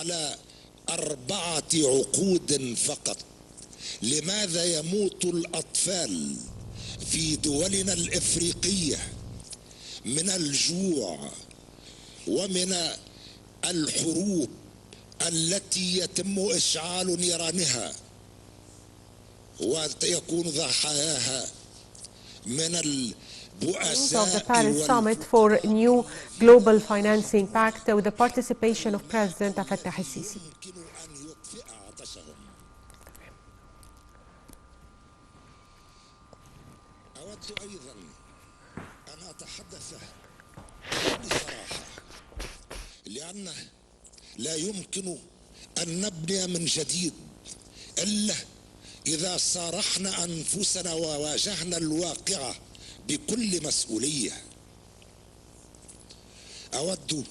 على 4 عقود فقط. لماذا يموت الأطفال في دولنا الإفريقية من الجوع ومن الحروب التي يتم إشعال نيرانها ويكون ضحاياها من of the Paris Summit for new Global Financing Pact with the participation of President Fattah al-Sisi. أود أيضا أن أتحدث بصراحة، لأن لا يمكن أن نبني من جديد إلا إذا صارحنا أنفسنا وواجهنا الواقعة بكل مسؤولية. أود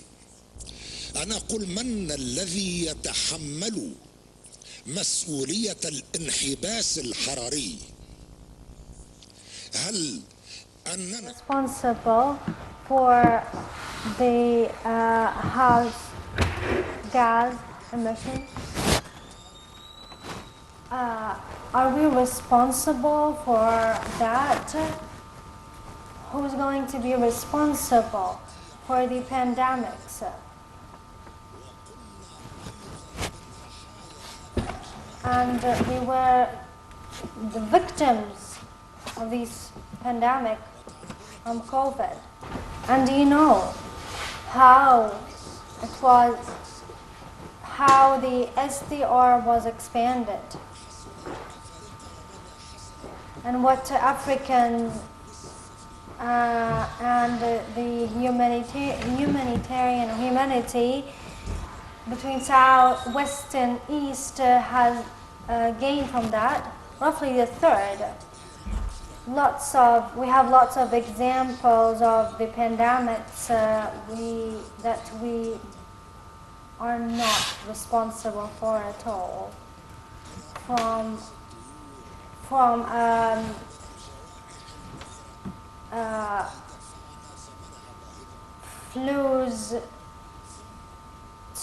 أن أقول: من الذي يتحمل مسؤولية الانحباس الحراري؟ هل أننا responsible for the house gas emissions? Are we responsible for that? Who's going to be responsible for the pandemics? And we were the victims of this pandemic from COVID. And do you know how it was, how the SDR was expanded? And what Africans and the humanity between South, West and East has gained from that, roughly a third. We have lots of examples of the pandemics that we are not responsible for at all. From flus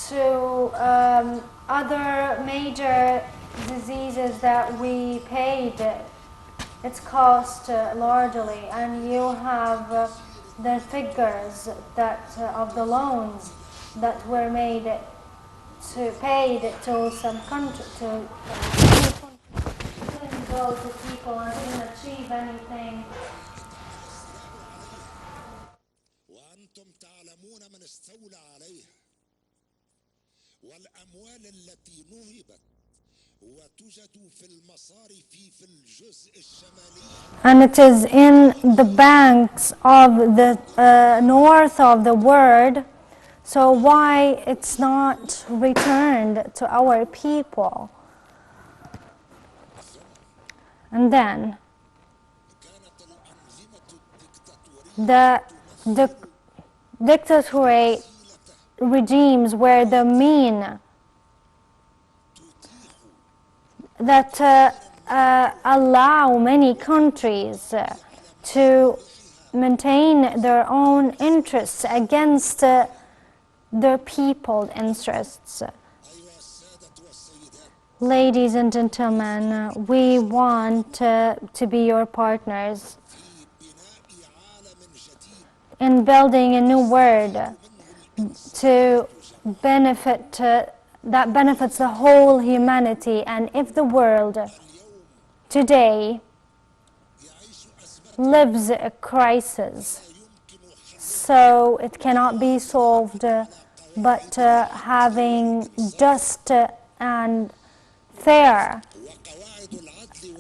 to other major diseases that we paid its cost largely, and you have the figures that of the loans that were paid to some country couldn't go to people and didn't achieve anything. وأنتم تعلمون من استولى عليها والأموال التي نهبت وتوجد في المصارف في الجزء الشمالي. And it is in the banks of the north of the world. So why it's not returned to our people? And then the dictatorial regimes were the mean that allow many countries to maintain their own interests against their people's interests. Ladies and gentlemen, we want to be your partners in building a new world to benefit that benefits the whole humanity. And if the world today lives a crisis, so it cannot be solved but having just and fair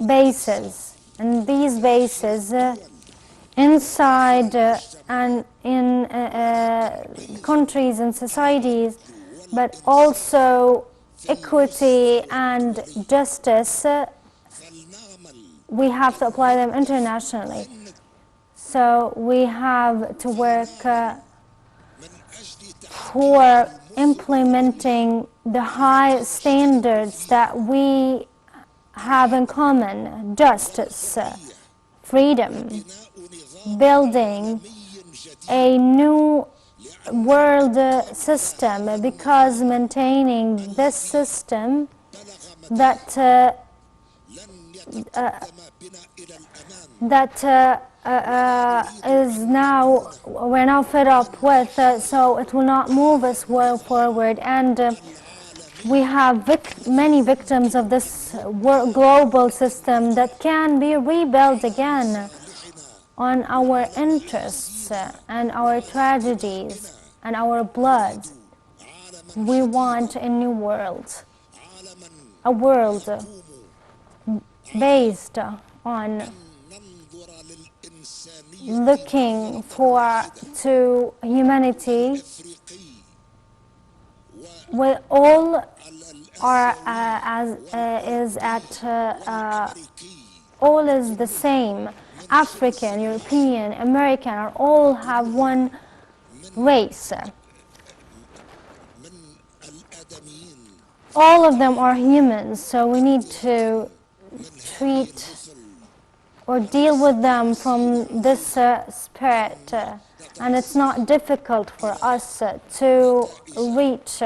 bases, and these bases inside and in countries and societies, but also equity and justice, we have to apply them internationally. So we have to work for implementing the high standards that we have in common: justice, freedom, building a new world system, because maintaining this system that لن يتقدم بنا إلى الأمام is now, we're now fed up with, so it will not move us well forward. And we have many victims of this global system that can be rebuilt again on our interests and our tragedies and our blood. We want a new world, a world based on looking to humanity with all all is the same. African, European, American are all have one race. All of them are humans, so we need to treat or deal with them from this spirit. And it's not difficult for us to reach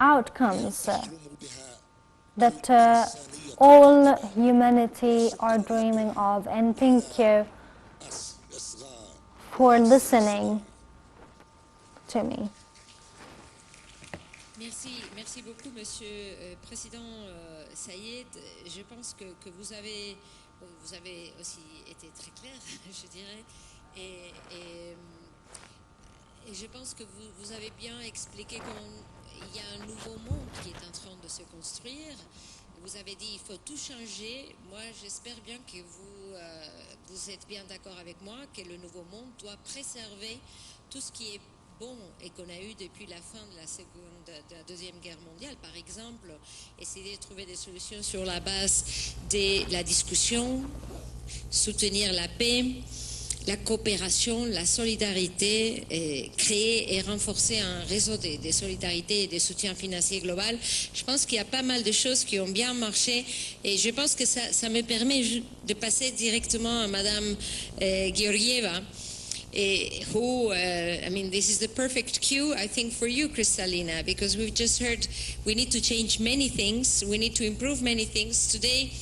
outcomes that all humanity are dreaming of. And thank you for listening to me. Merci beaucoup, Monsieur Président Saïed. Je pense que vous avez aussi été très clair, je dirais, et je pense que vous avez bien expliqué qu'il y a un nouveau monde qui est en train de se construire. Vous avez dit il faut tout changer. Moi, j'espère bien que vous êtes bien d'accord avec moi que le nouveau monde doit préserver tout ce qui est bon et qu'on a eu depuis la fin de la Deuxième Guerre mondiale. Par exemple, essayer de trouver des solutions sur la base de la discussion, soutenir la paix, la coopération, la solidarité, et créer et renforcer un réseau de solidarité et de soutien financier global. Je pense qu'il y a pas mal de choses qui ont bien marché et je pense que ça me permet de passer directement à Madame Georgieva. Who, I mean, this is the perfect cue, I think, for you, Kristalina, because we've just heard we need to change many things, we need to improve many things. Today,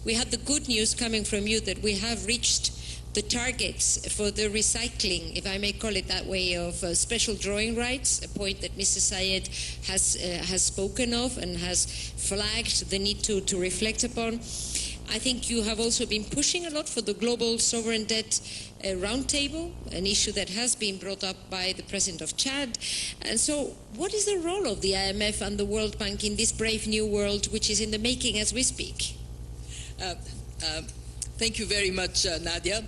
we had the good news coming from you that we have reached the targets for the recycling, if I may call it that way, of special drawing rights, a point that Mr. Sayed has spoken of and has flagged the need to reflect upon. I think you have also been pushing a lot for the global sovereign debt roundtable, an issue that has been brought up by the President of Chad. And so what is the role of the IMF and the World Bank in this brave new world which is in the making as we speak? Thank you very much, Nadia.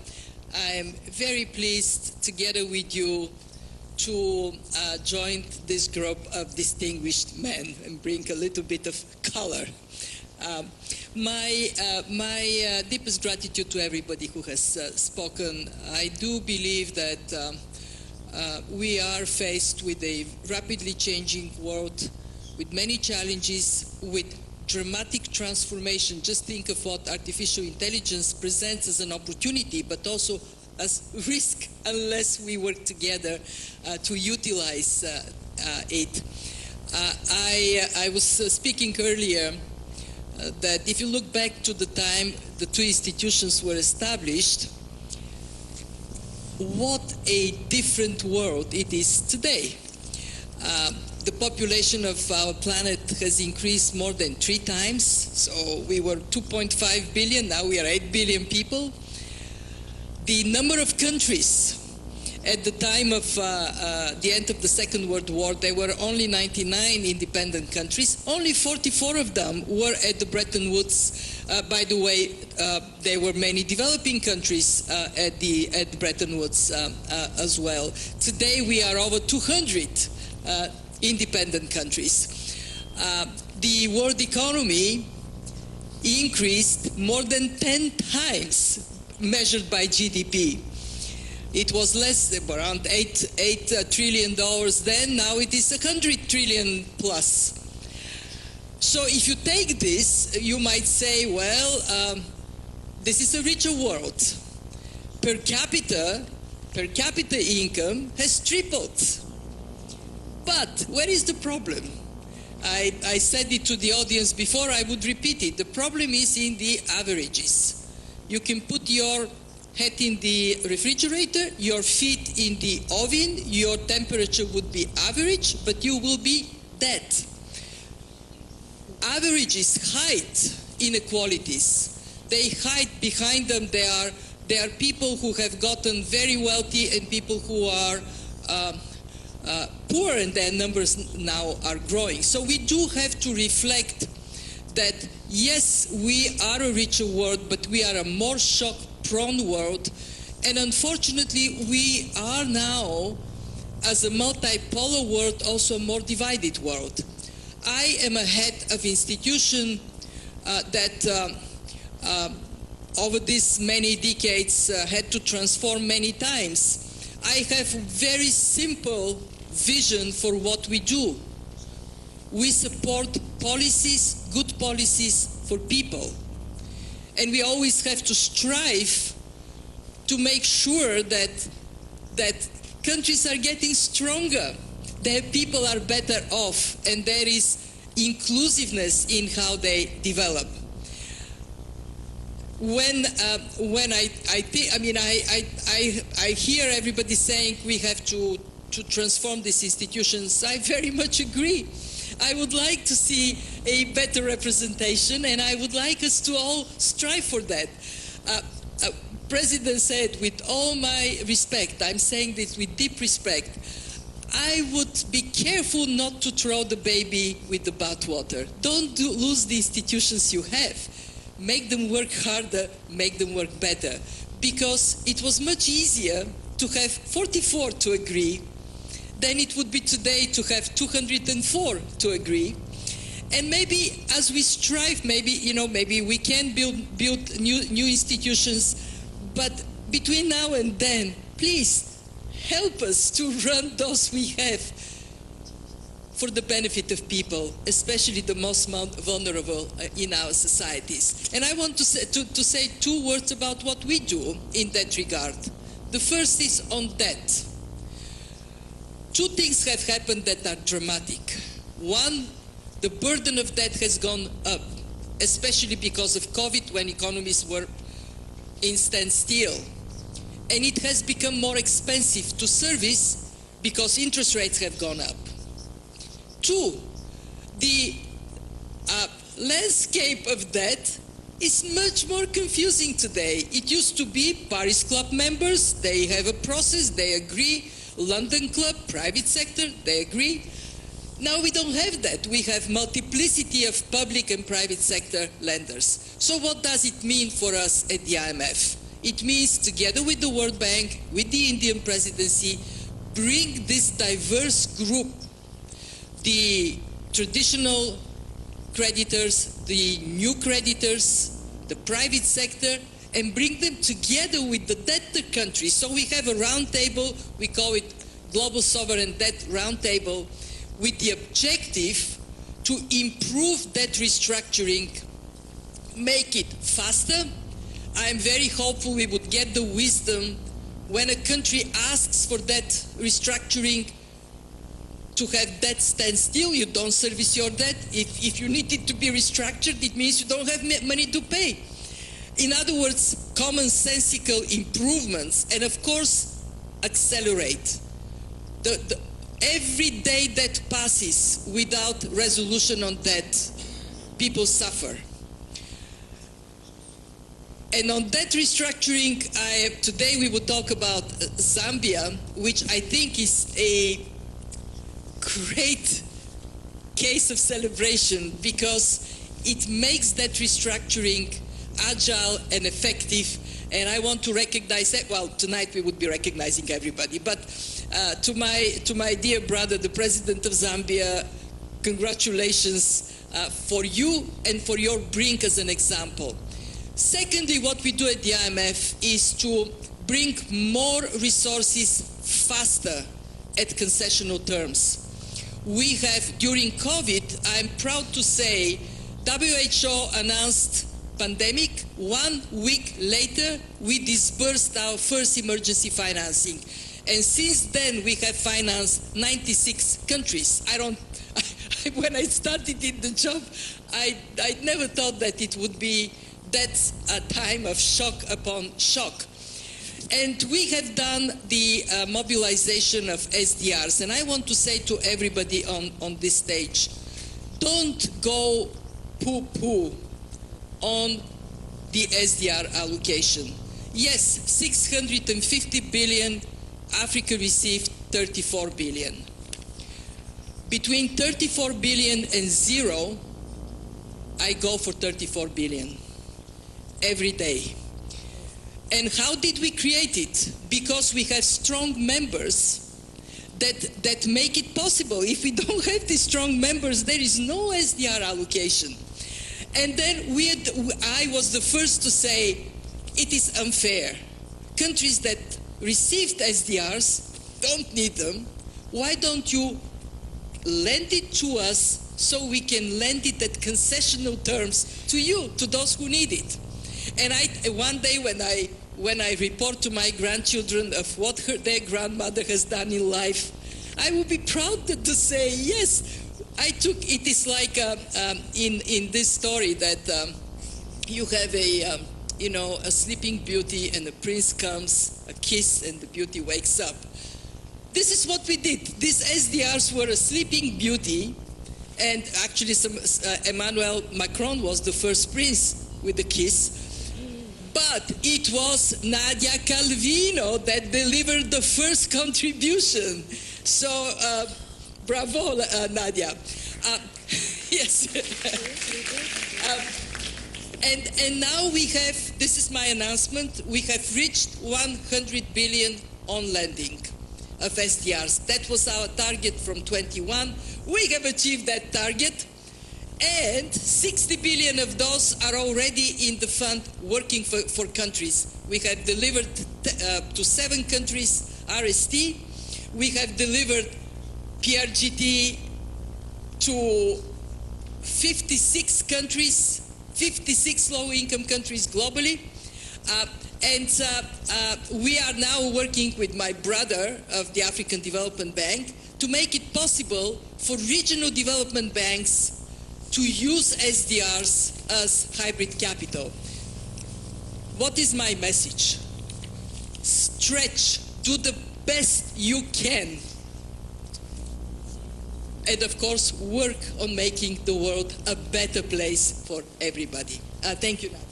I'm very pleased, together with you, to join this group of distinguished men and bring a little bit of color. My deepest gratitude to everybody who has spoken. I do believe that we are faced with a rapidly changing world, with many challenges, with dramatic transformation. Just think of what artificial intelligence presents as an opportunity, but also as risk unless we work together to utilize it. I was speaking earlier that if you look back to the time the two institutions were established, what a different world it is today. The population of our planet has increased more than 3 times. So we were 2.5 billion, now we are 8 billion people. The number of countries at the time of the end of the Second World War, there were only 99 independent countries. Only 44 of them were at the Bretton Woods. By the way, there were many developing countries at the Bretton Woods as well. Today we are over 200 independent countries. The world economy increased more than 10 times measured by GDP. It was less, around $8 trillion then, now it is 100 trillion plus. So if you take this, you might say, well, this is a richer world. Per capita income has tripled. But where is the problem? I said it to the audience before, I would repeat it. The problem is in the averages. You can put your head in the refrigerator, your feet in the oven, your temperature would be average, but you will be dead. Averages hide inequalities. They hide behind them. There are people who have gotten very wealthy and people who are poor, and their numbers now are growing. So we do have to reflect that, yes, we are a richer world, but we are a more shock-prone world. And unfortunately, we are now, as a multipolar world, also a more divided world. I am a head of institution that over these many decades had to transform many times. I have a very simple vision for what we do. We support policies, good policies for people. And we always have to strive to make sure that countries are getting stronger, that people are better off, and there is inclusiveness in how they develop. When I hear everybody saying we have to transform these institutions, I very much agree. I would like to see a better representation, and I would like us to all strive for that. President said, with all my respect, I'm saying this with deep respect, I would be careful not to throw the baby with the bathwater. Don't lose the institutions you have. Make them work harder, make them work better. Because it was much easier to have 44 to agree than it would be today to have 204 to agree. And maybe as we strive, maybe we can build new institutions, but between now and then, please help us to run those we have for the benefit of people, especially the most vulnerable in our societies. And I want to say two words about what we do in that regard. The first is on debt. Two things have happened that are dramatic. One, the burden of debt has gone up, especially because of COVID, when economies were in standstill. And it has become more expensive to service because interest rates have gone up. Two, the landscape of debt is much more confusing today. It used to be Paris Club members, they have a process, they agree. London Club, private sector, they agree. Now we don't have that. We have multiplicity of public and private sector lenders. So what does it mean for us at the IMF? It means, together with the World Bank, with the Indian presidency, bring this diverse group, the traditional creditors, the new creditors, the private sector, and bring them together with the debtor countries. So we have a roundtable, we call it Global Sovereign Debt Roundtable, with the objective to improve debt restructuring, make it faster. I am very hopeful we would get the wisdom when a country asks for debt restructuring to have debt stand still. You don't service your debt. If you need it to be restructured, it means you don't have money to pay. In other words, commonsensical improvements, and of course, accelerate. Every day that passes without resolution on debt, people suffer. And on debt restructuring, today we will talk about Zambia, which I think is a great case of celebration because it makes debt restructuring agile and effective, and I want to recognize that. Well, tonight we would be recognizing everybody, but to my dear brother, the President of Zambia, congratulations for you and for your bring as an example. Secondly, what we do at the IMF is to bring more resources faster at concessional terms. We have, during COVID, I'm proud to say, WHO announced pandemic. 1 week later, we disbursed our first emergency financing. And since then, we have financed 96 countries. When I started in the job, I never thought that it would be that a time of shock upon shock. And we have done the mobilization of SDRs. And I want to say to everybody on this stage, don't go poo-poo on the SDR allocation. Yes, 650 billion, Africa received 34 billion. Between 34 billion and zero, I go for 34 billion every day. And how did we create it? Because we have strong members that make it possible. If we don't have these strong members, there is no SDR allocation. And then I was the first to say, it is unfair. Countries that received SDRs don't need them. Why don't you lend it to us so we can lend it at concessional terms to you, to those who need it? And one day when I report to my grandchildren of what their grandmother has done in life, I will be proud to say, yes, I took, it is like in this story that you have a sleeping beauty and a prince comes, a kiss, and the beauty wakes up. This is what we did. These SDRs were a sleeping beauty, and actually Emmanuel Macron was the first prince with the kiss. But it was Nadia Calvino that delivered the first contribution. So, bravo, Nadia. Yes. And now we have, this is my announcement, we have reached 100 billion on lending of SDRs. That was our target from 21. We have achieved that target, and 60 billion of those are already in the fund working for countries. We have delivered to 7 countries RST. We have delivered PRGT to 56 countries, 56 low-income countries globally. We are now working with my brother of the African Development Bank to make it possible for regional development banks to use SDRs as hybrid capital. What is my message? Stretch, do the best you can. And of course, work on making the world a better place for everybody. Thank you, Nadia.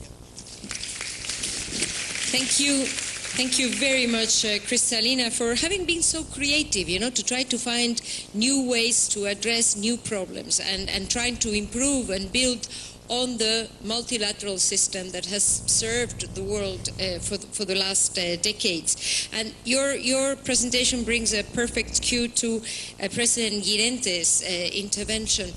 Thank you very much, Kristalina, for having been so creative, to try to find new ways to address new problems and trying to improve and build on the multilateral system that has served the world for the last decades. And your presentation brings a perfect cue to President Guirente's intervention.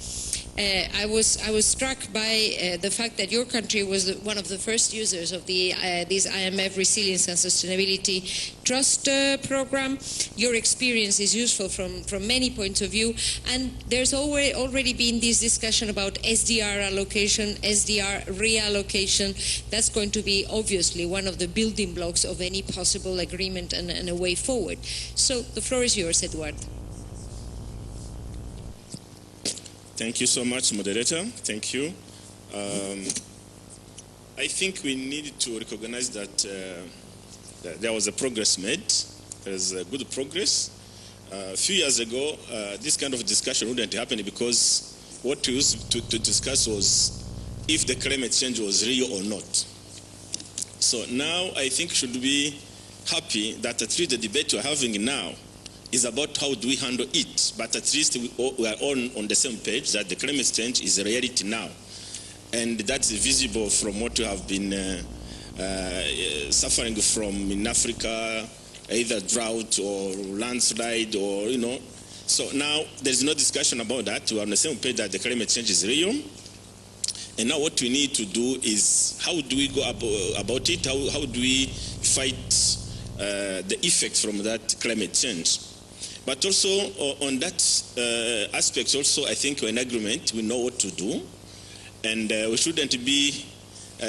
I was struck by the fact that your country was one of the first users of these IMF Resilience and Sustainability Trust program. Your experience is useful from many points of view, and there's already been this discussion about SDR allocation, SDR reallocation. That's going to be obviously one of the building blocks of any possible agreement and a way forward. So the floor is yours, Eduardo. Thank you so much, moderator. Thank you. I think we need to recognize that, that there was a progress made. There's a good progress. A few years ago, this kind of discussion wouldn't happen because what we used to discuss was if the climate change was real or not. So now I think we should be happy that at least the debate we're having now is about how do we handle it, but at least we are all on the same page that the climate change is a reality now. And that's visible from what we have been suffering from in Africa, either drought or landslide or, So now there's no discussion about that. We are on the same page that the climate change is real. And now what we need to do is how do we go about it? How do we fight the effects from that climate change? But also on that aspect also, I think we're in agreement, we know what to do. And we shouldn't be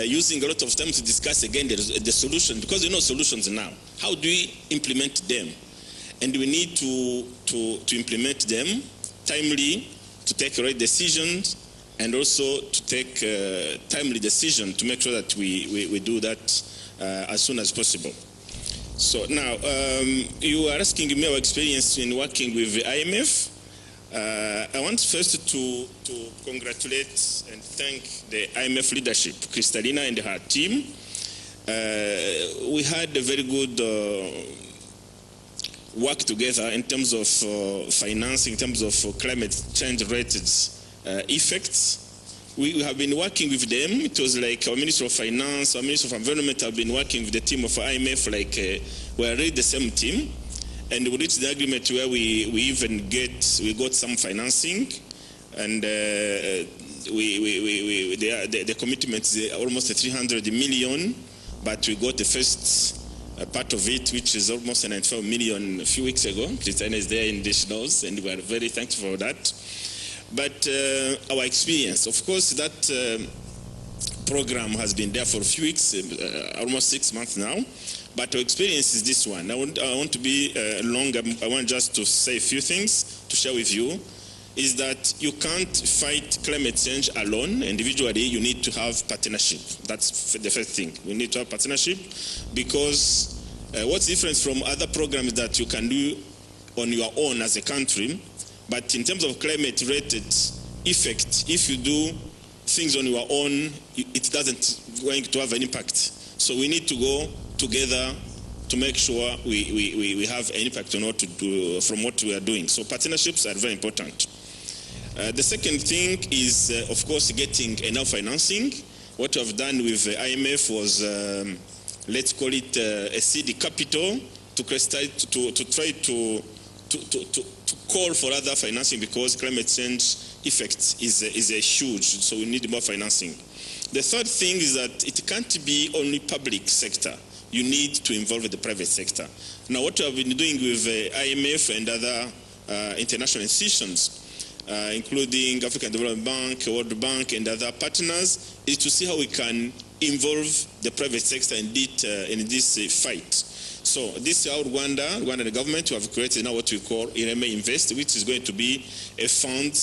using a lot of time to discuss again the solution, because we know solutions now. How do we implement them? and we need to implement them timely, to take right decisions, and also to take timely decision to make sure that we do that as soon as possible. So now, you are asking me our experience in working with the IMF. I want first to congratulate and thank the IMF leadership, Kristalina and her team. We had a very good work together in terms of financing, in terms of climate change-related effects. We have been working with them. It was like our Minister of Finance, our Minister of Environment have been working with the team of IMF, like we are really the same team. And we reached the agreement where we got some financing, and the commitment is almost 300 million, but we got the first part of it, which is almost 94 million a few weeks ago. Christiana is there in this knows, and we are very thankful for that. But our experience, of course, that program has been there for a few weeks, almost 6 months now. But our experience is this one. I want to be long. I want just to say a few things to share with you. Is that you can't fight climate change alone. Individually, you need to have partnership. That's the first thing. We need to have partnership, because what's different from other programs that you can do on your own as a country, but in terms of climate-related effect, if you do things on your own, it doesn't going to have an impact. So we need to go together to make sure we have an impact on what to do from what we are doing. So partnerships are very important. The second thing is, of course, getting enough financing. What we have done with the IMF was, let's call it a seed capital to try to call for other financing, because climate change effect is a huge, so we need more financing. The third thing is that it can't be only public sector. You need to involve the private sector. Now, what we have been doing with IMF and other international institutions, including African Development Bank, World Bank, and other partners, is to see how we can involve the private sector in this fight. So this is how Rwanda and the government have created now what we call Ireme Invest, which is going to be a fund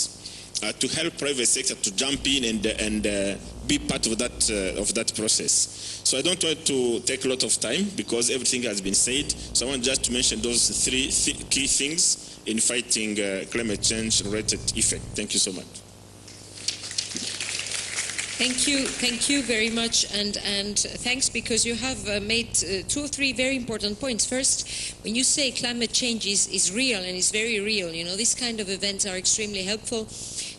to help private sector to jump in and be part of that process. So I don't want to take a lot of time, because everything has been said. So I want just to mention those three key things in fighting climate change related effect. Thank you so much. Thank you very much, and thanks, because you have made 2 or 3 very important points. First, when you say climate change is real, and is very real, you know, these kind of events are extremely helpful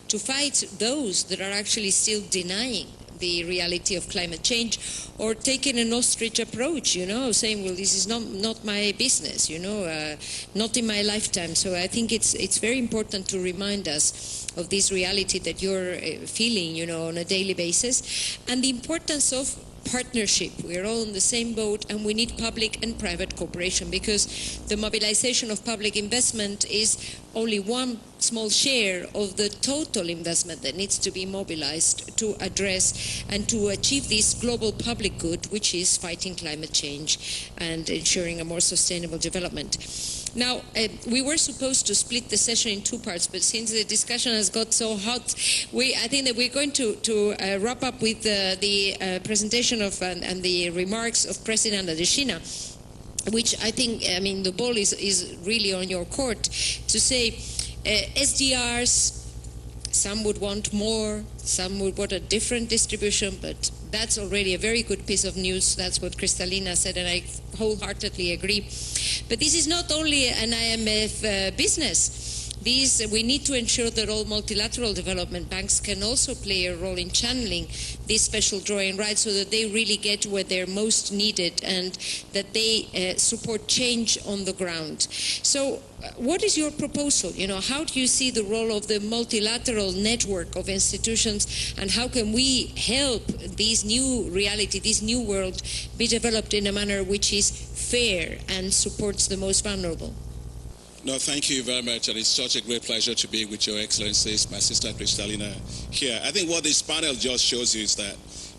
to fight those that are actually still denying the reality of climate change, or taking an ostrich approach, you know, saying, well, this is not my business, you know, not in my lifetime. So I think it's very important to remind us of this reality that you're feeling, you know, on a daily basis, and the importance of partnership. We're all in the same boat, and we need public and private cooperation, because the mobilization of public investment is only one small share of the total investment that needs to be mobilized to address and to achieve this global public good, which is fighting climate change and ensuring a more sustainable development. Now, we were supposed to split the session in 2 parts, but since the discussion has got so hot, I think that we're going to wrap up with the presentation of and the remarks of President Adesina, which I think, I mean, the ball is really on your court to say SDRs, some would want more, some would want a different distribution, but that's already a very good piece of news. That's what Kristalina said, and I wholeheartedly agree. But this is not only an IMF business. We need to ensure that all multilateral development banks can also play a role in channeling these special drawing rights, so that they really get where they're most needed, and that they support change on the ground. So what is your proposal? You know, how do you see the role of the multilateral network of institutions, and how can we help this new reality, this new world, be developed in a manner which is fair and supports the most vulnerable? No, thank you very much, and it's such a great pleasure to be with Your Excellencies, my sister Kristalina here. I think what this panel just shows you is that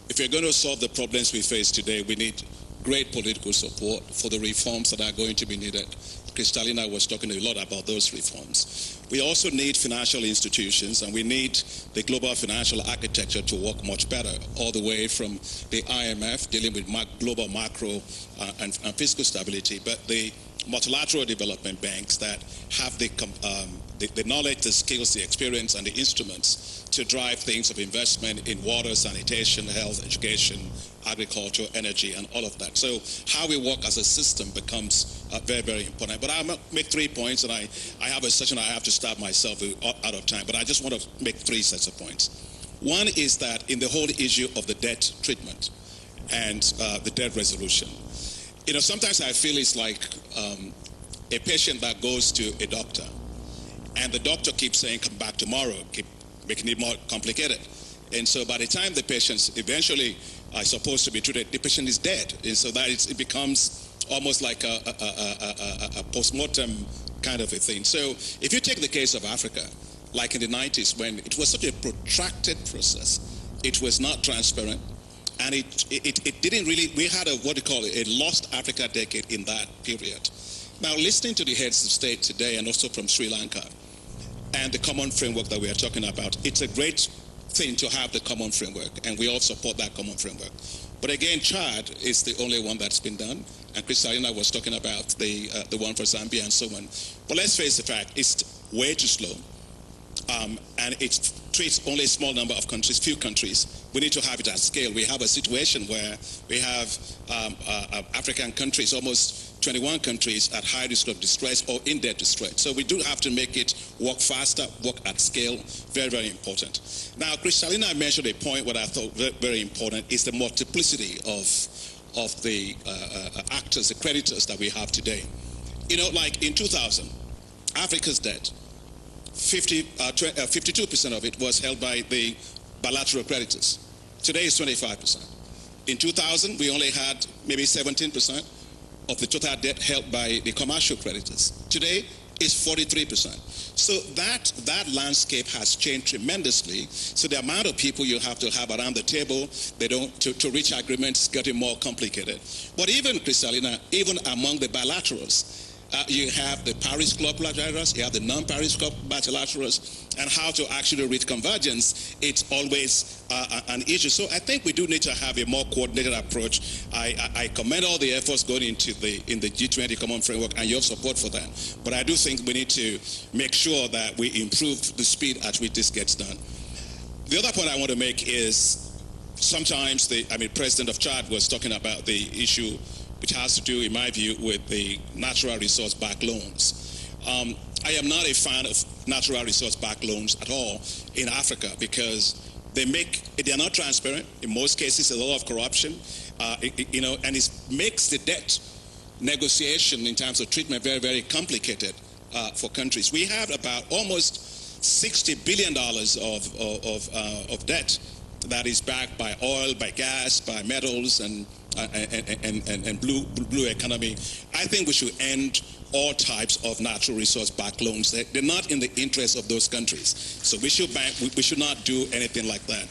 if we're going to solve the problems we face today, we need great political support for the reforms that are going to be needed. Kristalina was talking a lot about those reforms. We also need financial institutions, and we need the global financial architecture to work much better, all the way from the IMF dealing with global macro and fiscal stability, but the multilateral development banks that have the knowledge, the skills, the experience, and the instruments to drive things of investment in water, sanitation, health, education, agriculture, energy, and all of that. So how we work as a system becomes very, very important. But I'll make 3 points, and I have a session I have to stop myself out of time, but I just want to make 3 sets of points. One is that in the whole issue of the debt treatment and the debt resolution, you know, sometimes I feel it's like a patient that goes to a doctor, and the doctor keeps saying, come back tomorrow, keep making it more complicated. And so by the time the patient eventually are supposed to be treated, the patient is dead. And so that it becomes almost like a post-mortem kind of a thing. So if you take the case of Africa, like in the 90s, when it was such a protracted process, it was not transparent, and it didn't really, we had what you call a lost Africa decade in that period. Now, listening to the heads of state today, and also from Sri Lanka, and the common framework that we are talking about, it's a great thing to have the common framework, and we all support that common framework. But again, Chad is the only one that's been done, and Kristalina was talking about the one for Zambia and so on. But let's face the fact, it's way too slow, and it treats only a small number of countries, few countries. We need to have it at scale. We have a situation where we have African countries, almost 21 countries at high risk of distress or in debt distress. So we do have to make it work faster, work at scale, very, very important. Now, Kristalina mentioned a point what I thought very important is the multiplicity of the actors, the creditors that we have today. You know, like in 2000, Africa's debt, 52% of it was held by the bilateral creditors. Today is 25%. In 2000, we only had maybe 17% of the total debt held by the commercial creditors. Today is 43%. So that landscape has changed tremendously. So the amount of people you have to have around the table, to reach agreements is getting more complicated. But even, Kristalina, even among the bilaterals, you have the Paris Club bilaterals, you have the non-Paris Club bilaterals, and how to actually reach convergence, it's always an issue. So I think we do need to have a more coordinated approach. I commend all the efforts going into in the G20 Common Framework and your support for that. But I do think we need to make sure that we improve the speed at which this gets done. The other point I want to make is sometimes President of Chad was talking about the issue which has to do, in my view, with the natural resource-backed loans. I am not a fan of natural resource-backed loans at all in Africa because they are not transparent. In most cases, a lot of corruption, and it makes the debt negotiation in terms of treatment very, very complicated for countries. We have about almost $60 billion of debt that is backed by oil, by gas, by metals, and blue economy. I think we should end all types of natural resource-backed loans. They're not in the interest of those countries. So we should not do anything like that.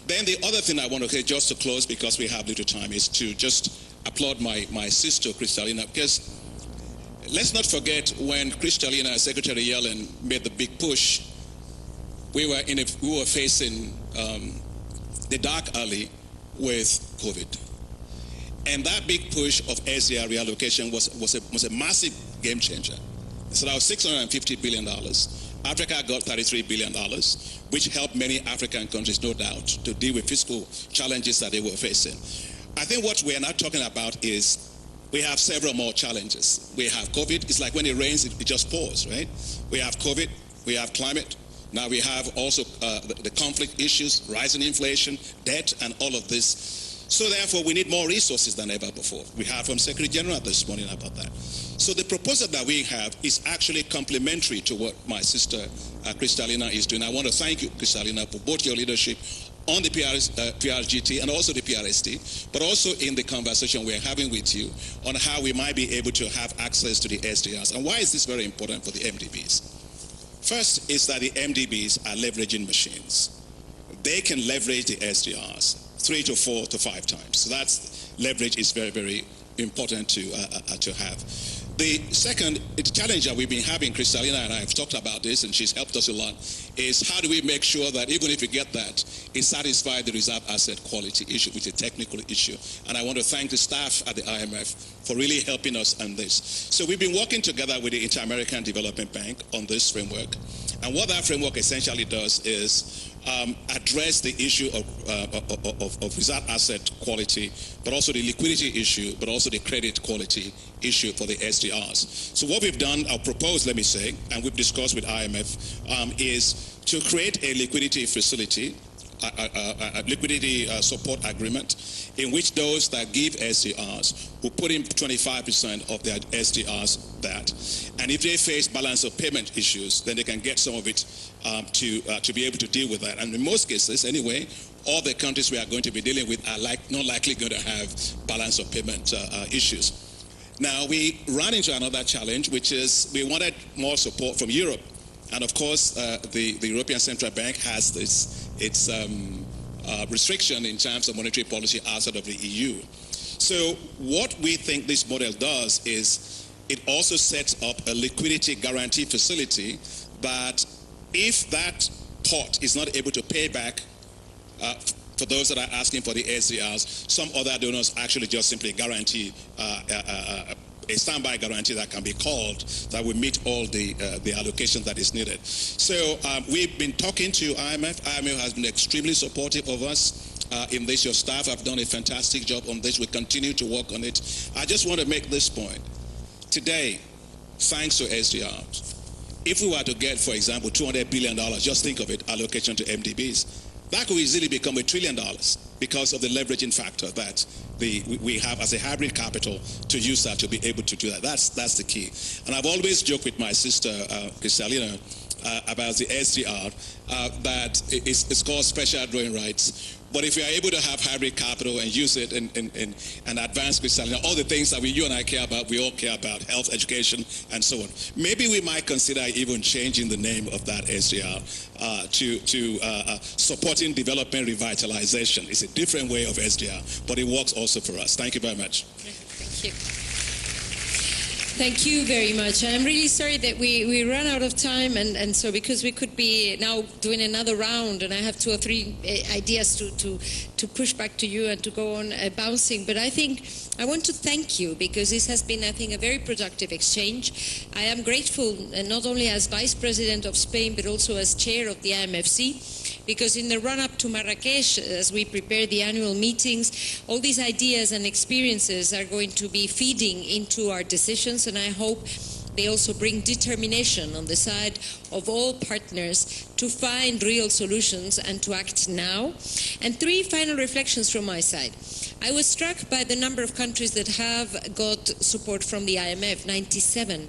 Then the other thing I want to say, just to close, because we have little time, is to just applaud my sister, Kristalina, because let's not forget when Kristalina, Secretary Yellen, made the big push, we were facing the dark alley with COVID. And that big push of SDR reallocation was a massive game changer. So that was $650 billion. Africa got $33 billion, which helped many African countries, no doubt, to deal with fiscal challenges that they were facing. I think what we are now talking about is we have several more challenges. We have COVID. It's like when it rains, it just pours, right? We have COVID. We have climate. Now we have also the conflict issues, rising inflation, debt, and all of this. So therefore, we need more resources than ever before. We heard from Secretary General this morning about that. So the proposal that we have is actually complementary to what my sister Kristalina is doing. I want to thank you, Kristalina, for both your leadership on the PRGT and also the PRST, but also in the conversation we're having with you on how we might be able to have access to the SDRs. And why is this very important for the MDBs? First is that the MDBs are leveraging machines. They can leverage the SDRs 3 to 4 to 5 times. So that's leverage is very, very important to have. The second challenge that we've been having, Kristalina and I have talked about this, and she's helped us a lot, is how do we make sure that even if we get that, it satisfies the reserve asset quality issue, which is a technical issue. And I want to thank the staff at the IMF for really helping us on this. So we've been working together with the Inter-American Development Bank on this framework. And what that framework essentially does is address the issue of reserve asset quality, but also the liquidity issue, but also the credit quality issue for the SDRs. So what we've done, I'll propose, let me say, and we've discussed with IMF, is to create a liquidity facility, a liquidity support agreement, in which those that give SDRs will put in 25% of their SDRs that, and if they face balance of payment issues, then they can get some of it to be able to deal with that. And in most cases, anyway, all the countries we are going to be dealing with are not likely going to have balance of payment issues. Now, we ran into another challenge, which is we wanted more support from Europe. And of course, the European Central Bank has its restriction in terms of monetary policy outside of the EU. So what we think this model does is it also sets up a liquidity guarantee facility that if that pot is not able to pay back for those that are asking for the SDRs, some other donors actually just simply guarantee a standby guarantee that can be called that will meet all the allocation that is needed. So we've been talking to IMF. IMF has been extremely supportive of us in this. Your staff have done a fantastic job on this. We continue to work on it. I just want to make this point. Today, thanks to SDRs, if we were to get, for example, $200 billion, just think of it, allocation to MDBs, that could easily become $1 trillion because of the leveraging factor that we have as a hybrid capital to use that to be able to do that. That's the key. And I've always joked with my sister, Kristalina, about the SDR, that it's called special drawing rights. But if we are able to have hybrid capital and use it and advance Kristalina, all the things that you and I care about, we all care about, health, education, and so on. Maybe we might consider even changing the name of that SDR to supporting development revitalization. It's a different way of SDR, but it works also for us. Thank you very much. Thank you. Thank you very much. I'm really sorry that we ran out of time, and so because we could be now doing another round, and I have 2 or 3 ideas to push back to you and to go on bouncing. But I think I want to thank you because this has been, I think, a very productive exchange. I am grateful, not only as Vice President of Spain, but also as Chair of the IMFC, because in the run-up to Marrakesh, as we prepare the annual meetings, all these ideas and experiences are going to be feeding into our decisions, and I hope they also bring determination on the side of all partners to find real solutions and to act now. And 3 final reflections from my side. I was struck by the number of countries that have got support from the IMF, 97.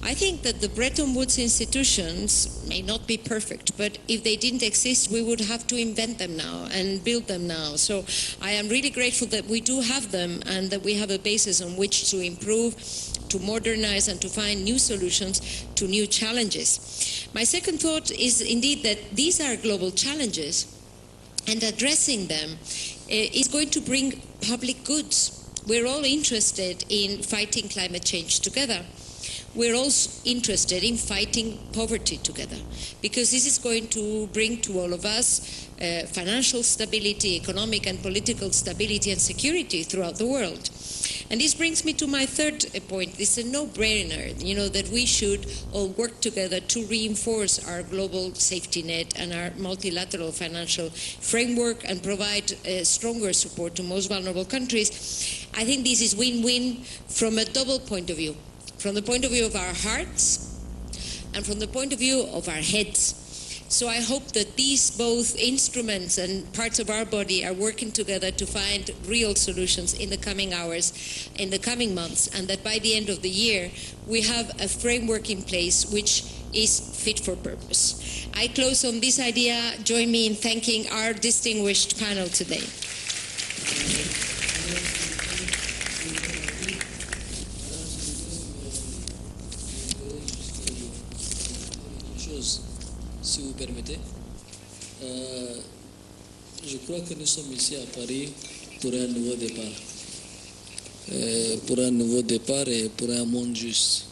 I think that the Bretton Woods institutions may not be perfect, but if they didn't exist, we would have to invent them now and build them now. So I am really grateful that we do have them and that we have a basis on which to improve, to modernize, and to find new solutions to new challenges. My second thought is indeed that these are global challenges, and addressing them is going to bring public goods. We're all interested in fighting climate change together. We're also interested in fighting poverty together, because this is going to bring to all of us financial stability, economic and political stability and security throughout the world. And this brings me to my third point. It's a no-brainer, that we should all work together to reinforce our global safety net and our multilateral financial framework and provide stronger support to most vulnerable countries. I think this is win-win from a double point of view. From the point of view of our hearts and from the point of view of our heads. So I hope that these both instruments and parts of our body are working together to find real solutions in the coming hours, in the coming months, and that by the end of the year we have a framework in place which is fit for purpose. I close on this idea. Join me in thanking our distinguished panel today. Si vous permettez, je crois que nous sommes ici à Paris pour un nouveau départ. pour un nouveau départ et pour un monde juste.